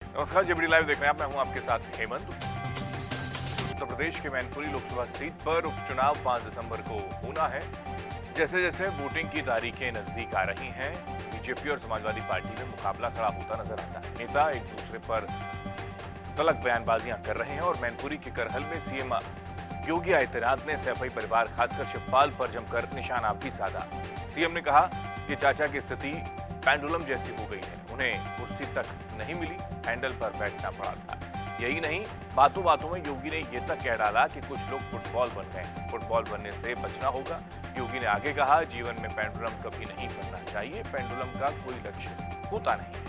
नमस्कार, JBD live देख रहे हैं आप। मैं हूं आपके साथ हेमंत। उत्तर प्रदेश के मैनपुरी लोकसभा सीट पर उपचुनाव 5 दिसंबर को होना है। जैसे जैसे वोटिंग की तारीखें नजदीक आ रही हैं, बीजेपी और समाजवादी पार्टी में मुकाबला खड़ा होता नजर आता है। नेता एक दूसरे पर तलक बयानबाजियां कर रहे हैं और मैनपुरी के करहल में सीएम योगी आदित्यनाथ ने सैफई परिवार खासकर शिवपाल पर जमकर निशाना भी साधा। सीएम ने कहा कि चाचा की स्थिति पेंडुलम जैसी हो गई है, उन्हें कुर्सी तक नहीं मिली, हैंडल पर बैठना पड़ा था। यही नहीं, बातों बातों में योगी ने ये तक कह डाला कि कुछ लोग फुटबॉल बन गए, फुटबॉल बनने से बचना होगा। योगी ने आगे कहा, जीवन में पेंडुलम कभी नहीं बनना चाहिए, पेंडुलम का कोई लक्ष्य होता नहीं है।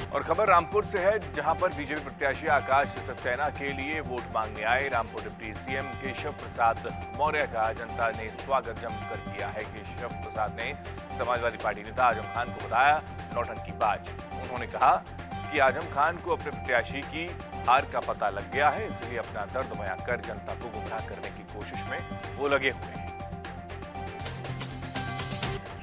और खबर रामपुर से है, जहां पर बीजेपी प्रत्याशी आकाश सक्सेना के लिए वोट मांगने आए रामपुर डिप्टी सीएम केशव प्रसाद मौर्य का जनता ने स्वागत जमकर किया है। केशव प्रसाद ने समाजवादी पार्टी नेता आजम खान को बताया नौटंकीबाज। उन्होंने कहा कि आजम खान को अपने प्रत्याशी की हार का पता लग गया है, इसलिए अपना दर्द बयां कर जनता को गुमराह करने की कोशिश में वो लगे हुए हैं।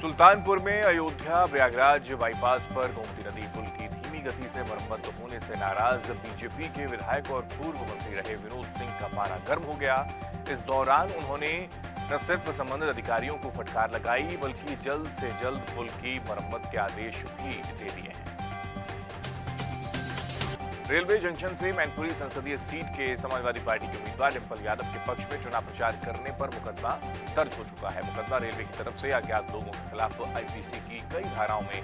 सुल्तानपुर में अयोध्या प्रयागराज बाईपास पर गोमती नदी पुल की धीमी गति से मरम्मत होने से नाराज बीजेपी के विधायक और पूर्व मंत्री रहे विनोद सिंह का पारा गर्म हो गया। इस दौरान उन्होंने न सिर्फ संबंधित अधिकारियों को फटकार लगाई, बल्कि जल्द से जल्द पुल की मरम्मत के आदेश भी दे दिए हैं। रेलवे जंक्शन से मैनपुरी संसदीय सीट के समाजवादी पार्टी के उम्मीदवार डिंपल यादव के पक्ष में चुनाव प्रचार करने पर मुकदमा दर्ज हो चुका है। मुकदमा रेलवे की तरफ से अज्ञात लोगों के खिलाफ आईपीसी की कई धाराओं में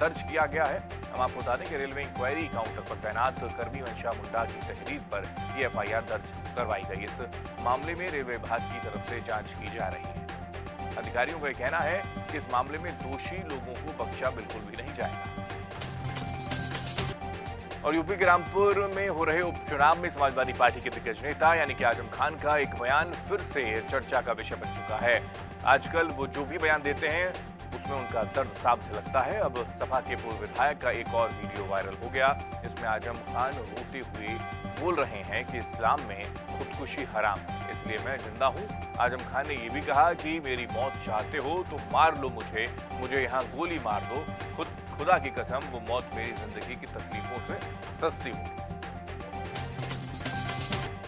दर्ज किया गया है। हम आपको बता दें कि रेलवे इंक्वायरी काउंटर पर तैनात कर्मी वंशा मुंडा की तहरीर पर यह एफआईआर दर्ज करवाई गई। इस मामले में रेलवे विभाग की तरफ से जांच की जा रही है। अधिकारियों का कहना है कि इस मामले में दोषी लोगों को बख्शा बिल्कुल भी नहीं जाएगा। और यूपी के रामपुर में हो रहे उपचुनाव में समाजवादी पार्टी के दिग्गज नेता यानी कि आजम खान का एक बयान फिर से चर्चा का विषय बन चुका है। आजकल वो जो भी बयान देते हैं उसमें उनका दर्द साफ झलकता है। अब सपा के पूर्व विधायक का एक और वीडियो वायरल हो गया। इसमें आजम खान रोते हुए बोल रहे हैं कि इस्लाम में खुदकुशी हराम है, इसलिए मैं जिंदा हूं। आजम खान ने यह भी कहा कि मेरी मौत चाहते हो तो मार लो मुझे यहाँ गोली मार दो, खुदा की कसम वो मौत मेरी जिंदगी की तकलीफों से सस्ती होगी।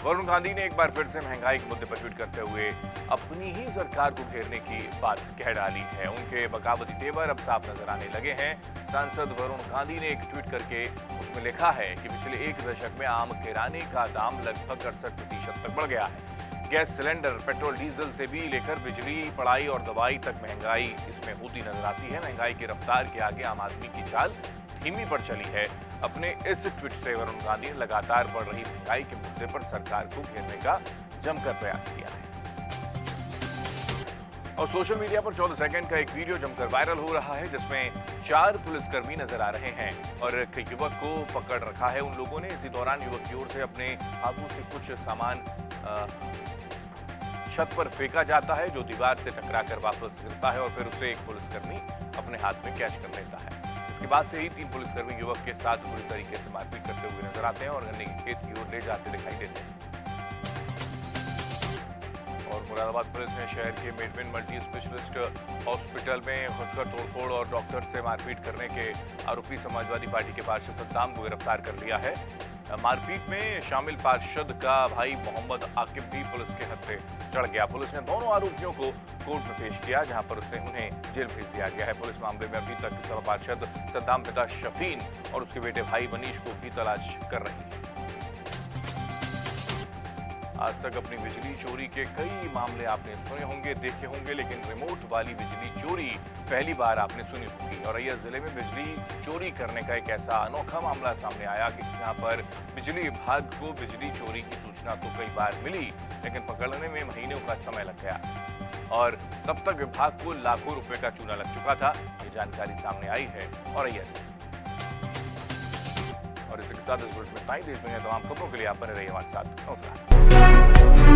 वरुण गांधी ने एक बार फिर से महंगाई के मुद्दे पर ट्वीट करते हुए अपनी ही सरकार को घेरने की बात कह डाली है। उनके बगावती तेवर अब साफ नजर आने लगे हैं। सांसद वरुण गांधी ने एक ट्वीट करके उसमें लिखा है कि पिछले एक दशक में आम किराने का दाम लगभग 68% तक बढ़ गया है। गैस सिलेंडर, पेट्रोल, डीजल से भी लेकर बिजली, पढ़ाई और दवाई तक महंगाई इसमें होती नजर आती है। महंगाई की रफ्तार के आगे आम आदमी की चाल धीमी पड़ चली है। अपने इस ट्वीट से वरुण गांधी ने लगातार बढ़ रही महंगाई के मुद्दे पर सरकार को घेरने का जमकर प्रयास किया है। और सोशल मीडिया पर 14 सेकंड का एक वीडियो जमकर वायरल हो रहा है, जिसमें 4 पुलिसकर्मी नजर आ रहे हैं और एक युवक को पकड़ रखा है उन लोगों ने। इसी दौरान युवक की ओर से अपने हाथों से कुछ सामान छत पर फेंका जाता है, जो दीवार से टकराकर वापस गिरता है और फिर उसे एक पुलिसकर्मी अपने हाथ में कैच कर लेता है। इसके बाद से ही 3 पुलिसकर्मी युवक के साथ बुरी तरीके से मारपीट करते हुए नजर आते हैं और गन्ने के खेत की ओर ले जाते दिखाई देते हैं। और मुरादाबाद पुलिस ने शहर के मेडविन मल्टी स्पेशलिस्ट हॉस्पिटल में घुसकर तोड़फोड़ और डॉक्टर से मारपीट करने के आरोपी समाजवादी पार्टी के पार्षद सद्दाम को गिरफ्तार कर लिया है। मारपीट में शामिल पार्षद का भाई मोहम्मद आकिब भी पुलिस के हत्थे चढ़ गया। पुलिस ने दोनों आरोपियों को कोर्ट में पेश किया, जहां पर उन्हें जेल भेज दिया गया है। पुलिस मामले में अभी तक सपा पार्षद सद्दाम पिता शफीन और उसके बेटे भाई मनीष को भी तलाश कर रही है। आज तक अपनी बिजली चोरी के कई मामले आपने सुने होंगे, देखे होंगे, लेकिन रिमोट वाली बिजली चोरी पहली बार आपने सुनी होगी। और औरैया जिले में बिजली चोरी करने का एक ऐसा अनोखा मामला सामने आया कि जहां पर बिजली विभाग को बिजली चोरी की सूचना तो कई बार मिली, लेकिन पकड़ने में महीनों का समय लग गया और तब तक विभाग को लाखों रुपए का चूना लग चुका था। ये जानकारी सामने आई है औरैया से। और इसी के साथ इस बुलेटिन में इतना ही। देश में तमाम खबरों के लिए आप बने रहिए हमारे साथ। नमस्कार।